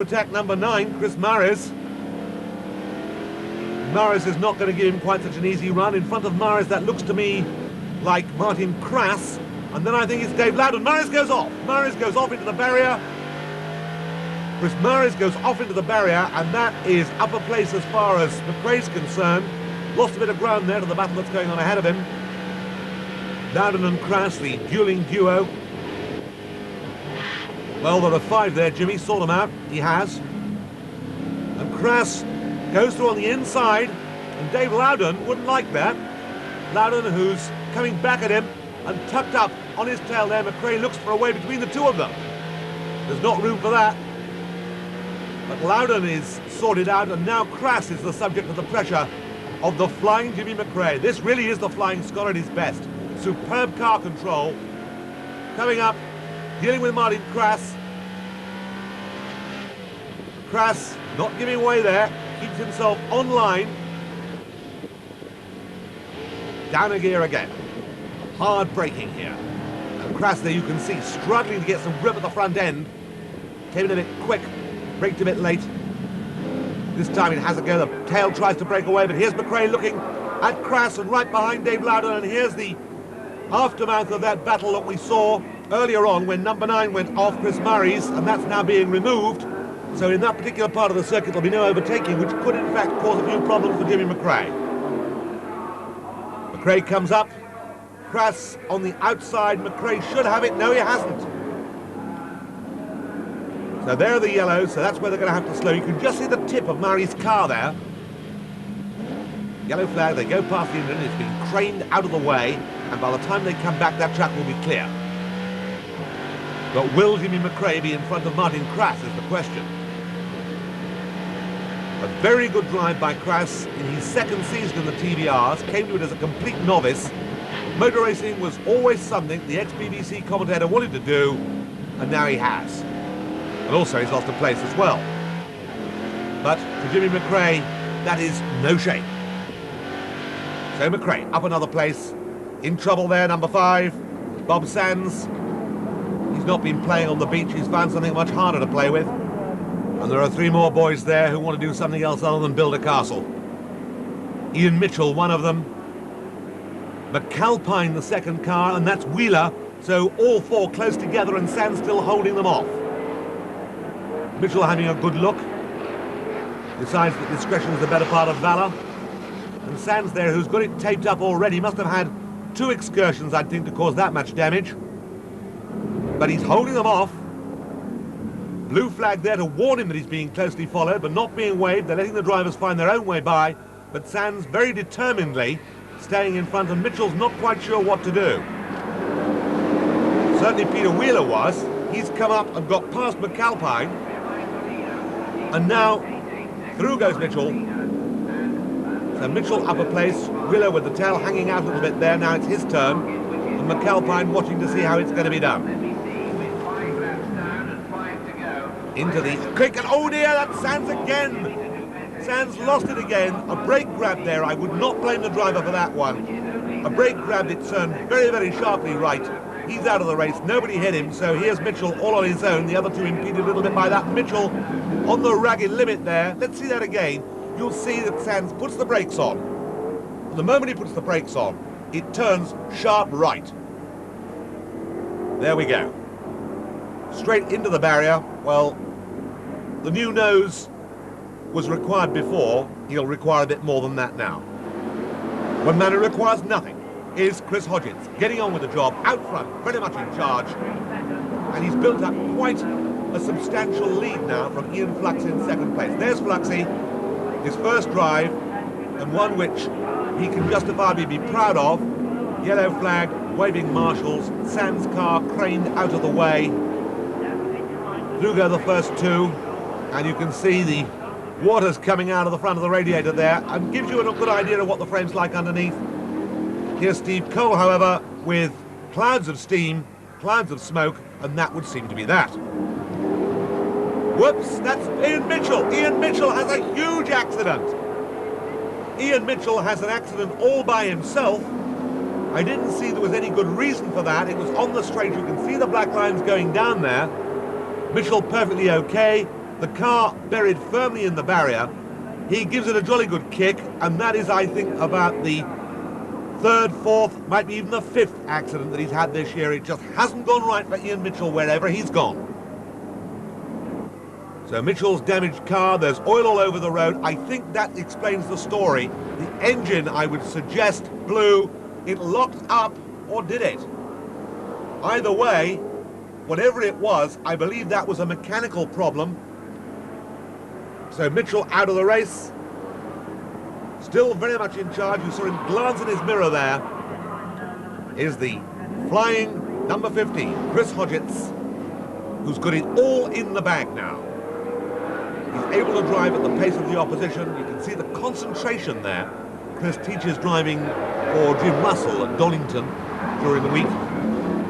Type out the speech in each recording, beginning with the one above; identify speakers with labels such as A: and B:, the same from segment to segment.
A: Attack number 9, Chris Maris. Maris is not going to give him quite such an easy run. In front of Maris, that looks to me like Martin Krass. And then I think it's Dave Loudon. Maris goes off. Maris goes off into the barrier. Chris Maris goes off into the barrier, and that is upper place as far as McRae's concerned. Lost a bit of ground there to the battle that's going on ahead of him. Loudon and Krass, the dueling duo. Well, there are 5 there, Jimmy. Sort them out. He has. And Krass goes through on the inside, and Dave Loudon wouldn't like that. Loudon, who's coming back at him and tucked up on his tail there. McRae looks for a way between the two of them. There's not room for that. But Loudon is sorted out, and now Krass is the subject of the pressure of the flying Jimmy McRae. This really is the Flying Scot at his best. Superb car control. Coming up, dealing with Martin Krass. Krass not giving away there, keeps himself online. Down a gear again. Hard braking here. And Krass there, you can see, struggling to get some grip at the front end. Came in a bit quick, braked a bit late. This time it has a go. The tail tries to break away, but here's McRae looking at Krass and right behind Dave Loudon, and here's the aftermath of that battle that we saw earlier on when number 9 went off, Chris Maris, and that's now being removed. So in that particular part of the circuit there'll be no overtaking, which could in fact cause a few problems for Jimmy McRae. McRae comes up. Krass on the outside. McRae should have it. No, he hasn't. So there are the yellows, so that's where they're going to have to slow. You can just see the tip of Maris' car there. Yellow flag, they go past the engine, it's been craned out of the way, and by the time they come back, that track will be clear. But will Jimmy McRae be in front of Martin Krass is the question. A very good drive by Krass in his second season in the TVRs, came to it as a complete novice. Motor racing was always something the ex-BBC commentator wanted to do, and now he has. And also he's lost a place as well. But to Jimmy McRae, that is no shame. So McRae up another place. In trouble there, number 5, Bob Sands. He's not been playing on the beach. He's found something much harder to play with. And there are 3 more boys there who want to do something else other than build a castle. Ian Mitchell, one of them. McAlpine, the second car, and that's Wheeler. So all 4 close together, and Sands still holding them off. Mitchell having a good look. Decides that discretion is the better part of valour. And Sands there, who's got it taped up already, must have had 2 excursions, I'd think, to cause that much damage. But he's holding them off. Blue flag there to warn him that he's being closely followed, but not being waved. They're letting the drivers find their own way by. But Sands very determinedly staying in front, and Mitchell's not quite sure what to do. Certainly Peter Wheeler was. He's come up and got past McAlpine. And now through goes Mitchell. So Mitchell upper place, Wheeler with the tail hanging out a little bit there. Now it's his turn, and McAlpine watching to see how it's going to be done. Into the quick, and oh dear, that's Sands again. Sands lost it again. A brake grab there. I would not blame the driver for that one. A brake grab, it turned very, very sharply right. He's out of the race. Nobody hit him, so here's Mitchell all on his own. The other 2 impeded a little bit by that. Mitchell on the ragged limit there. Let's see that again. You'll see that Sands puts the brakes on. The moment he puts the brakes on, it turns sharp right. There we go. Straight into the barrier. Well, the new nose was required before. He'll require a bit more than that now. One man who requires nothing is Chris Hodgins, getting on with the job, out front, very much in charge. And he's built up quite a substantial lead now from Ian Flux in second place. There's Fluxy, his first drive, and one which he can justifiably be proud of. Yellow flag, waving marshals, Sands' car craned out of the way. Through go the first 2, and you can see the water's coming out of the front of the radiator there, and gives you a good idea of what the frame's like underneath. Here's Steve Cole, however, with clouds of steam, clouds of smoke, and that would seem to be that. Whoops, that's Ian Mitchell. Ian Mitchell has a huge accident. Ian Mitchell has an accident all by himself. I didn't see there was any good reason for that. It was on the straight. You can see the black lines going down there. Mitchell perfectly okay. the car buried firmly in the barrier. He gives it a jolly good kick, and that is, I think, about the third, fourth, might be even the fifth accident that he's had this year. It just hasn't gone right for Ian Mitchell wherever he's gone. So Mitchell's damaged car, there's oil all over the road. I think that explains the story. The engine, I would suggest, blew. It locked up, or did it? Either way, whatever it was, I believe that was a mechanical problem. So Mitchell out of the race. Still very much in charge. You saw him glance in his mirror there. Is the flying number 15, Chris Hodgetts, who's got it all in the bag now. He's able to drive at the pace of the opposition. You can see the concentration there. Chris teaches driving for Jim Russell at Donington during the week,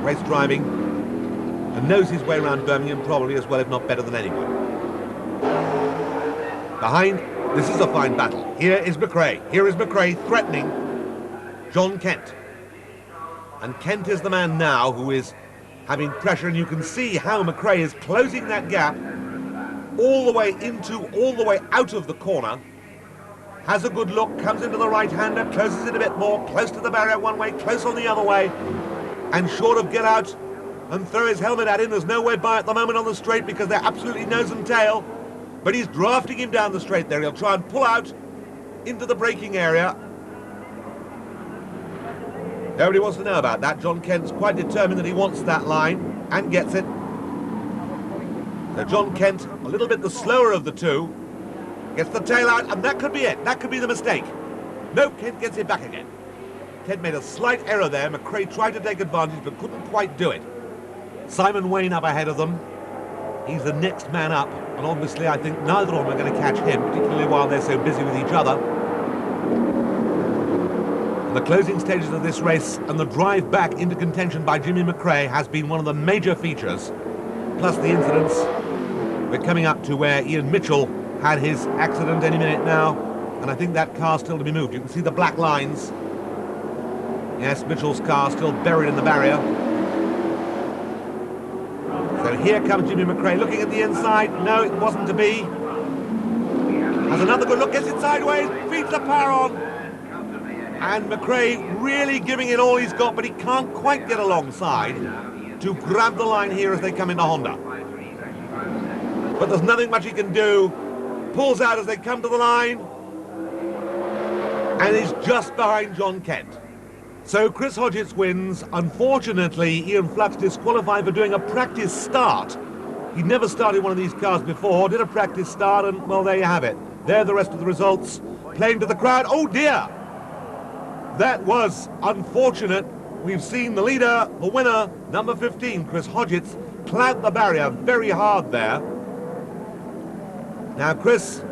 A: race driving, and knows his way around Birmingham probably as well, if not better than anyone. Behind, this is a fine battle. Here is McRae. Here is McRae threatening John Kent. And Kent is the man now who is having pressure, and you can see how McRae is closing that gap all the way into, all the way out of the corner. Has a good look, comes into the right-hander, closes it a bit more, close to the barrier one way, close on the other way, and short of get out and throw his helmet at him. There's no way by at the moment on the straight because they're absolutely nose and tail. But he's drafting him down the straight there. He'll try and pull out into the braking area. Nobody wants to know about that. John Kent's quite determined that he wants that line and gets it. So John Kent, a little bit the slower of the two, gets the tail out, and that could be it. That could be the mistake. No, Kent gets it back again. Kent made a slight error there. McRae tried to take advantage but couldn't quite do it. Simon Wayne up ahead of them. He's the next man up, and obviously I think neither of them are going to catch him, particularly while they're so busy with each other. The closing stages of this race and the drive back into contention by Jimmy McRae has been one of the major features, plus the incidents. We're coming up to where Ian Mitchell had his accident any minute now, and I think that car's still to be moved. You can see the black lines. Yes, Mitchell's car still buried in the barrier. So here comes Jimmy McRae looking at the inside. No, it wasn't to be. Has another good look, gets it sideways, feeds the power on. And McRae really giving it all he's got, but he can't quite get alongside to grab the line here as they come into Honda. But there's nothing much he can do. Pulls out as they come to the line. And is just behind John Kent. So Chris Hodgetts wins. Unfortunately, Ian Flux disqualified for doing a practice start. He'd never started one of these cars before, did a practice start, and, well, there you have it. There are the rest of the results. Playing to the crowd. Oh, dear! That was unfortunate. We've seen the leader, the winner, number 15, Chris Hodgetts, clout the barrier very hard there. Now, Chris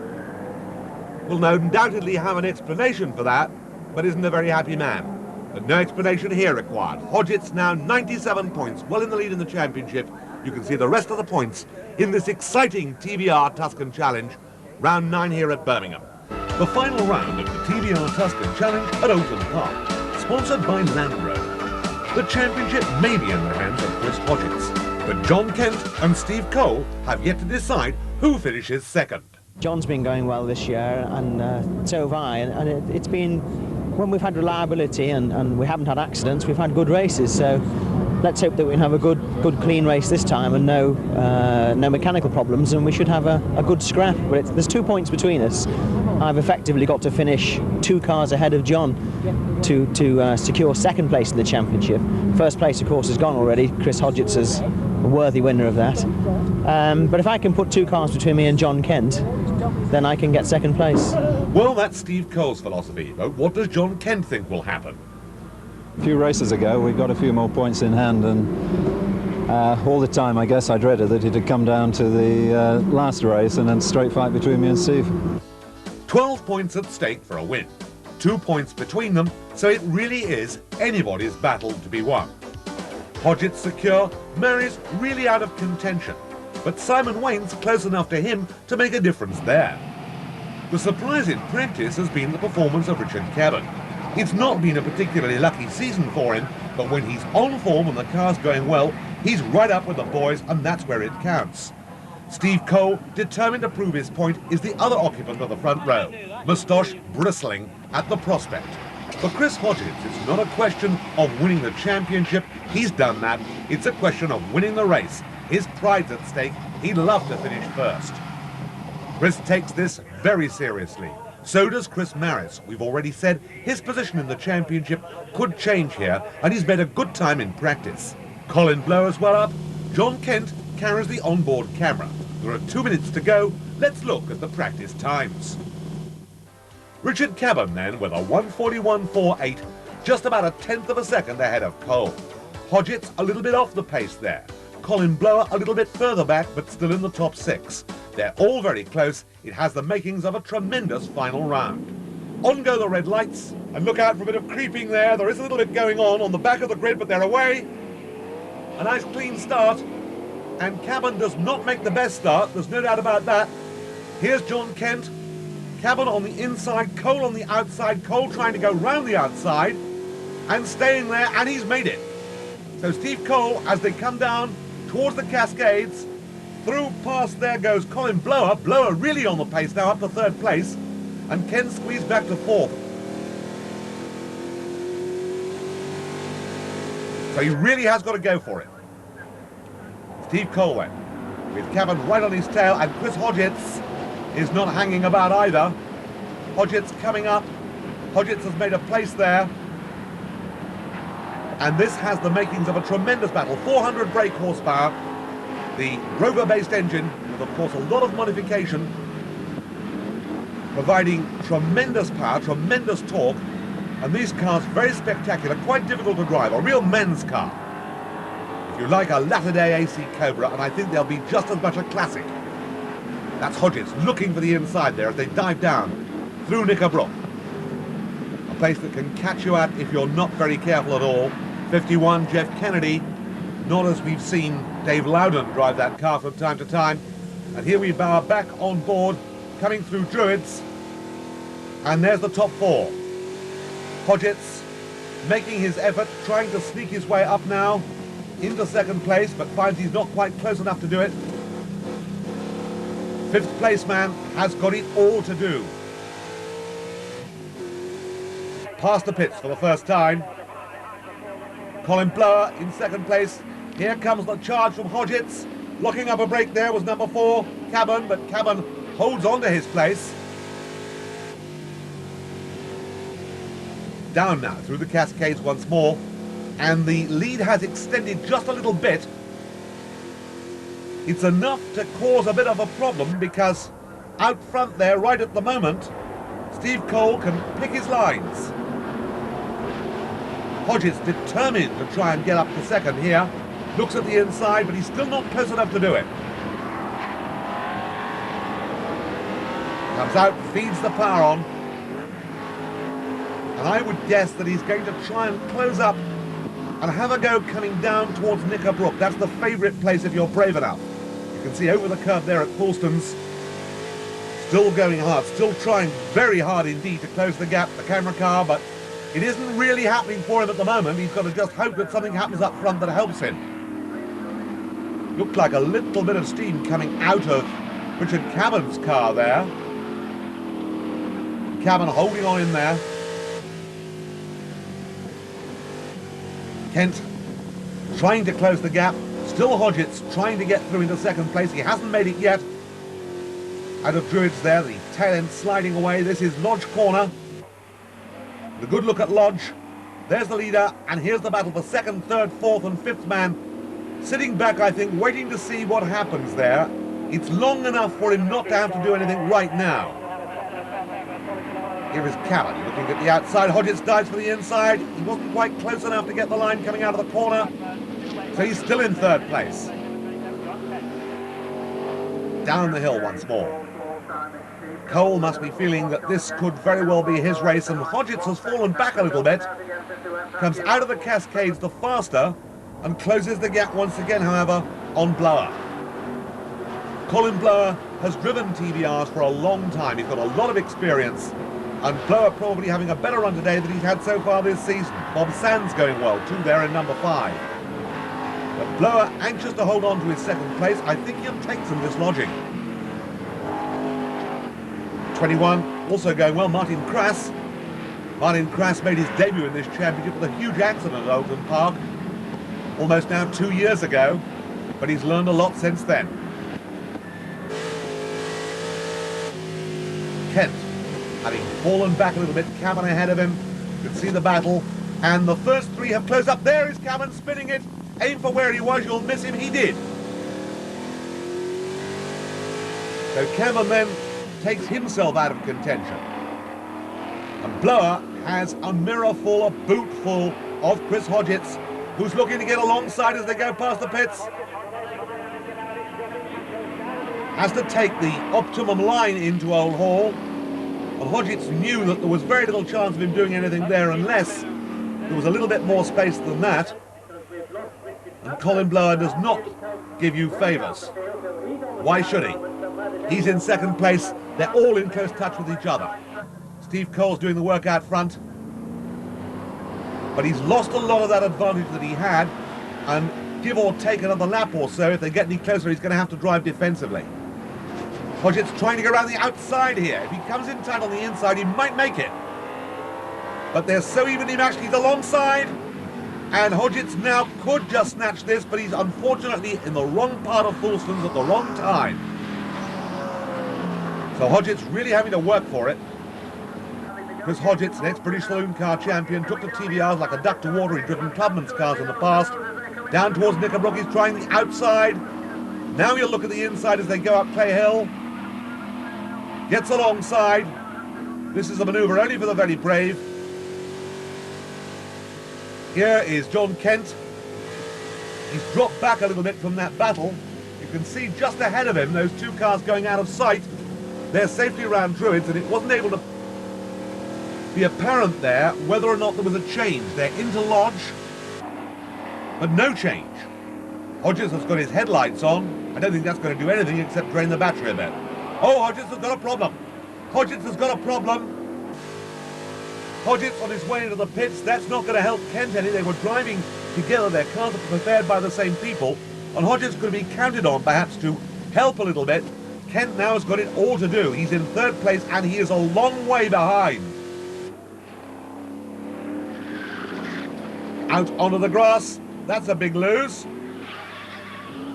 A: will undoubtedly have an explanation for that, but isn't a very happy man. But no explanation here required. Hodgetts now 97 points, well in the lead in the championship. You can see the rest of the points in this exciting TVR Tuscan Challenge, round 9 here at Birmingham. The final round of the TVR Tuscan Challenge at Oulton Park, sponsored by Land Rover. The championship may be in the hands of Chris Hodgetts, but John Kent and Steve Cole have yet to decide who finishes second.
B: John's been going well this year, and so have I, and it's been, when we've had reliability and we haven't had accidents, we've had good races, so let's hope that we can have a good clean race this time and no mechanical problems, and we should have a good scrap. But there's 2 points between us. I've effectively got to finish 2 cars ahead of John to secure second place in the championship. First place, of course, is gone already. Chris Hodgetts is a worthy winner of that. But if I can put 2 cars between me and John Kent, then I can get second place.
A: Well, that's Steve Cole's philosophy, but what does John Kent think will happen?
C: A few races ago, we got a few more points in hand, and all the time, I guess, I dreaded that it had come down to the last race and then straight fight between me and Steve.
A: 12 points at stake for a win. 2 points between them, so it really is anybody's battle to be won. Hodgetts secure, Mary's really out of contention, but Simon Wayne's close enough to him to make a difference there. The surprise in practice has been the performance of Richard Cabot. It's not been a particularly lucky season for him, but when he's on form and the car's going well, he's right up with the boys, and that's where it counts. Steve Cole, determined to prove his point, is the other occupant of the front row, moustache bristling at the prospect. For Chris Hodges, it's not a question of winning the championship. He's done that. It's a question of winning the race. His pride's at stake. He'd love to finish first. Chris takes this very seriously. So does Chris Maris. We've already said his position in the championship could change here, and he's made a good time in practice. Colin Blower's well up. John Kent carries the onboard camera. There are 2 minutes to go. Let's look at the practice times. Richard Cabban then with a 1:41.48, just about a tenth of a second ahead of Cole. Hodgetts a little bit off the pace there. Colin Blower a little bit further back, but still in the top 6. They're all very close. It has the makings of a tremendous final round. On go the red lights, and look out for a bit of creeping there. There is a little bit going on the back of the grid, but they're away. A nice clean start, and Cabban does not make the best start, there's no doubt about that. Here's John Kent, Cabban on the inside, Cole on the outside, Cole trying to go round the outside, and staying there, and he's made it. So Steve Cole, as they come down towards the Cascades, through past there goes Colin Blower. Blower really on the pace now, up to 3rd place, and Kent squeezed back to 4th. So he really has got to go for it. Steve Cole went, with Cabban right on his tail, and Chris Hodgetts is not hanging about either. Hodgetts coming up. Hodgetts has made a place there. And this has the makings of a tremendous battle. 400 brake horsepower. The Rover-based engine, with of course a lot of modification, providing tremendous power, tremendous torque. And these cars very spectacular, quite difficult to drive, a real men's car. If you like a latter-day AC Cobra, and I think they'll be just as much a classic. That's Hodgetts looking for the inside there as they dive down through Knickerbrook. A place that can catch you out if you're not very careful at all. 51, Jeff Kennedy, not as we've seen Dave Loudon drive that car from time to time. And here we are back on board, coming through Druids. And there's the top 4. Hodgetts making his effort, trying to sneak his way up now into 2nd place, but finds he's not quite close enough to do it. 5th place man has got it all to do. Past the pits for the first time. Colin Blower in 2nd place. Here comes the charge from Hodgetts. Locking up a brake there was number 4, Cabban, but Cabban holds on to his place. Down now through the Cascades once more, and the lead has extended just a little bit. It's enough to cause a bit of a problem because out front there, right at the moment, Steve Cole can pick his lines. Hodgetts determined to try and get up to 2nd here. Looks at the inside, but he's still not close enough to do it. Comes out, feeds the power on. And I would guess that he's going to try and close up and have a go coming down towards Knickerbrook. That's the favourite place if you're brave enough. You can see over the curve there at Paulston's. Still going hard, still trying very hard indeed to close the gap, the camera car, but it isn't really happening for him at the moment. He's got to just hope that something happens up front that helps him. Looked like a little bit of steam coming out of Richard Cabban's car there. Cabban holding on in there. Kent trying to close the gap. Still Hodgetts trying to get through into 2nd place. He hasn't made it yet. Out of Druids there, the tail end sliding away. This is Lodge Corner. The good look at Lodge. There's the leader, and here's the battle for 2nd, 3rd, 4th and 5th man. Sitting back, I think, waiting to see what happens there. It's long enough for him not to have to do anything right now. Here is Cabban looking at the outside. Hodgetts dives for the inside. He wasn't quite close enough to get the line coming out of the corner. So he's still in 3rd place. Down the hill once more. Cole must be feeling that this could very well be his race, and Hodgetts has fallen back a little bit. Comes out of the Cascades the faster and closes the gap once again, however, on Blower. Colin Blower has driven TVRs for a long time. He's got a lot of experience, and Blower probably having a better run today than he's had so far this season. Bob Sands going well too there in number 5. But Blower anxious to hold on to his second place. I think he'll take some dislodging. 21, also going well, Martin Krass. Martin Krass made his debut in this championship with a huge accident at Oldham Park, almost now 2 years ago, but he's learned a lot since then. Kent, having fallen back a little bit, Cameron ahead of him, you can see the battle, and the first three have closed up. There is Cameron spinning it. Aim for where he was, you'll miss him. He did. So Cameron then takes himself out of contention. And Blower has a mirror full, a boot full of Chris Hodgetts, who's looking to get alongside as they go past the pits. Has to take the optimum line into Old Hall. And Hodgetts knew that there was very little chance of him doing anything there unless there was a little bit more space than that. And Colin Blower does not give you favours. Why should he? He's in second place. They're all in close touch with each other. Steve Cole's doing the work out front. But he's lost a lot of that advantage that he had. And give or take another lap or so, if they get any closer, he's going to have to drive defensively. Hodgetts trying to go around the outside here. If he comes in tight on the inside, he might make it. But they're so evenly matched, he's alongside. And Hodgetts now could just snatch this, but he's unfortunately in the wrong part of Fulston's at the wrong time. So Hodgetts really having to work for it. Chris Hodgetts, an ex-British saloon car champion, took to TVRs like a duck to water. He'd driven Tubman's cars in the past. Down towards Knickerbrook, he's trying the outside. Now he'll look at the inside as they go up Clay Hill. Gets alongside. This is a manoeuvre only for the very brave. Here is John Kent. He's dropped back a little bit from that battle. You can see just ahead of him those two cars going out of sight. They're safely around Druids, and it wasn't able to be apparent there whether or not there was a change. They're into Lodge, but no change. Hodgetts has got his headlights on. I don't think that's going to do anything except drain the battery a bit. Oh, Hodgetts has got a problem. Hodgetts has got a problem. Hodgetts on his way into the pits. That's not going to help Kent any. They were driving together. Their cars are prepared by the same people. And Hodgetts could be counted on perhaps to help a little bit. Kent now has got it all to do. He's in third place and he is a long way behind. Out onto the grass. That's a big lose.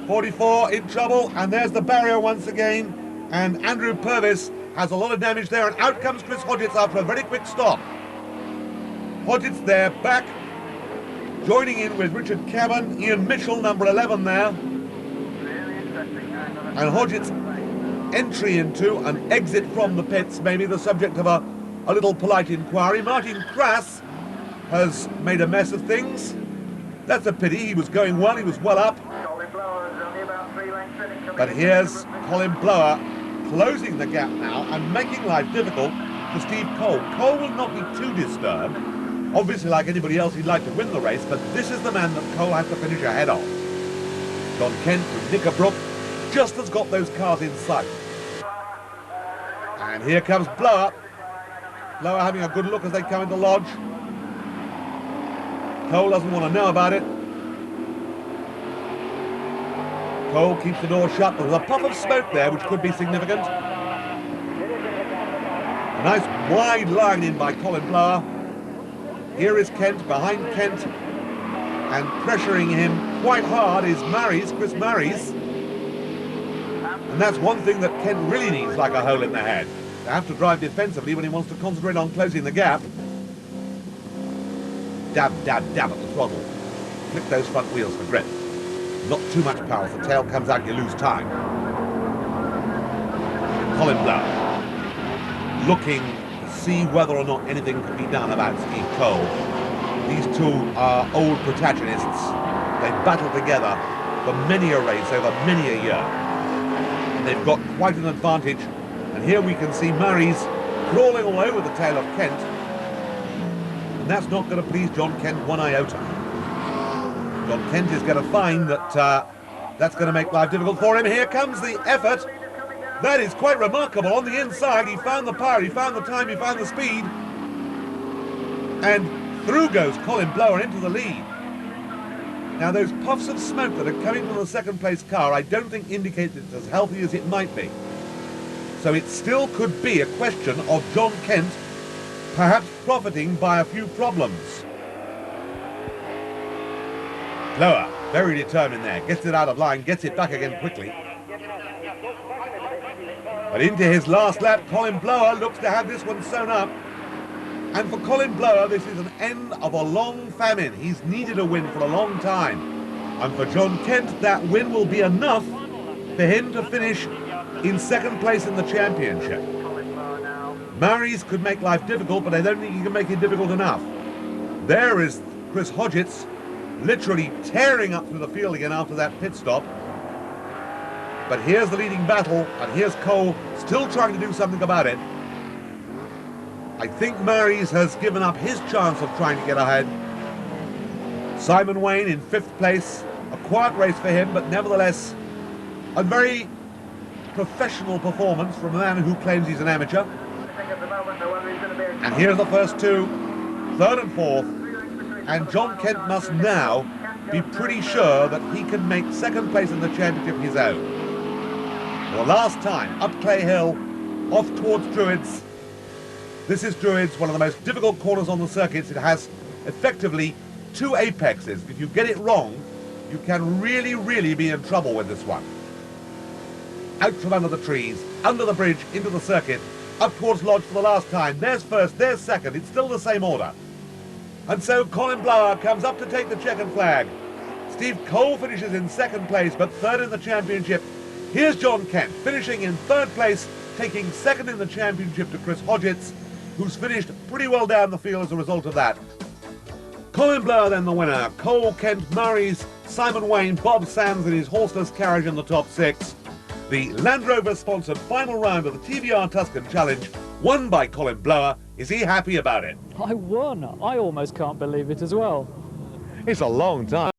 A: 44 in trouble, and there's the barrier once again. And Andrew Purvis has a lot of damage there, and out comes Chris Hodgetts after a very quick stop. Hodgetts there, back, joining in with Richard Cameron, Ian Mitchell, number 11 there. And Hodgetts' entry into and exit from the pits may be the subject of a little polite inquiry. Martin Krass has made a mess of things. That's a pity. He was going well, he was well up. But here's Colin Blower closing the gap now and making life difficult for Steve Cole. Cole will not be too disturbed. Obviously, like anybody else, he'd like to win the race, but this is the man that Cole has to finish ahead of. John Kent from Knickerbrook just has got those cars in sight. And here comes Blower. Blower having a good look as they come into Lodge. Cole doesn't want to know about it. Cole keeps the door shut. There's a puff of smoke there, which could be significant. A nice wide line in by Colin Blower. Here is Kent, behind Kent, and pressuring him quite hard is Chris Marries. And that's one thing that Kent really needs, like a hole in the head. To have to drive defensively when he wants to concentrate on closing the gap. Dab, dab, dab at the throttle. Flip those front wheels for grip. Not too much power. If the tail comes out, you lose time. Colin Blower looking to see whether or not anything can be done about Steve Cole. These two are old protagonists. They've battled together for many a race over many a year. And they've got quite an advantage. And here we can see Murray's crawling all over the tail of Kent. And that's not going to please John Kent one iota. John Kent is going to find that that's going to make life difficult for him. Here comes the effort. That is quite remarkable. On the inside, he found the power, he found the time, he found the speed. And through goes Colin Blower into the lead. Now those puffs of smoke that are coming from the second place car I don't think indicate that it's as healthy as it might be. So it still could be a question of John Kent perhaps profiting by a few problems. Blower, very determined there, gets it out of line, gets it back again quickly. But into his last lap, Colin Blower looks to have this one sewn up. And for Colin Blower, this is an end of a long famine. He's needed a win for a long time. And for John Kent, that win will be enough for him to finish in second place in the championship. Maries could make life difficult, but I don't think he can make it difficult enough. There is Chris Hodgetts literally tearing up through the field again after that pit stop. But here's the leading battle, and here's Cole still trying to do something about it. I think Maries has given up his chance of trying to get ahead. Simon Wayne in 5th place. A quiet race for him, but nevertheless a very professional performance from a man who claims he's an amateur. And here's the first two, 3rd and 4th. And John Kent must now be pretty sure that he can make second place in the championship his own. For the last time, up Clay Hill, off towards Druids. This is Druids, one of the most difficult corners on the circuits. It has effectively 2 apexes. If you get it wrong, you can really be in trouble with this one. Out from under the trees, under the bridge, into the circuit, up towards Lodge for the last time. There's first, there's second. It's still the same order. And so Colin Blower comes up to take the checkered flag. Steve Cole finishes in 2nd place, but 3rd in the championship. Here's John Kent finishing in 3rd place, taking 2nd in the championship to Chris Hodgetts, who's finished pretty well down the field as a result of that. Colin Blower then the winner. Cole, Kent, Maries, Simon Wayne, Bob Sands in his horseless carriage in the top 6. The Land Rover sponsored final round of the TVR Tuscan Challenge, won by Colin Blower. Is he happy about it?
D: I won. I almost can't believe it as well.
A: It's a long time.